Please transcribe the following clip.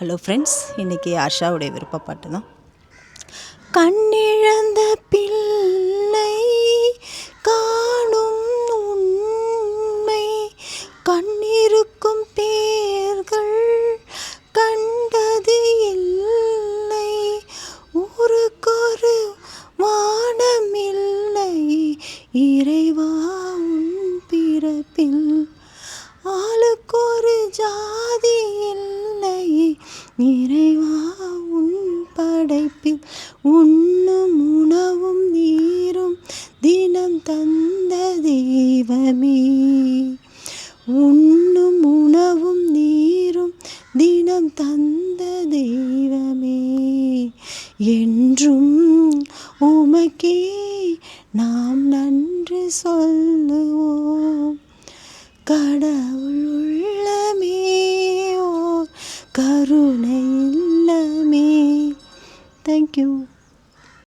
Hello friends, இன்றைக்கி ஆஷாவுடைய விருப்பப்பாட்டு தான். கண்ணிழந்த பிள்ளை காணும் உண்மை, கண்ணிருக்கும் பேர்கள் கண்டது இல்லை, ஊருக்கொரு வானமில்லை, இறைவா உன் பிறப்பில் ஆளுக்கொரு ஜாதி இல்லை, இறைவா உன் படைப்பில் உண்ணும் உணவும் நீரும் தினம் தந்த தெய்வமே, உண்ணும் உணவும் நீரும் தினம் தந்த தெய்வமே, என்றும் உமக்கே நாம் நன்றி சொல்லுவோம். கடவுள் உள்ளமே ஓர் கருணை இல்லமே. தேங்க்யூ.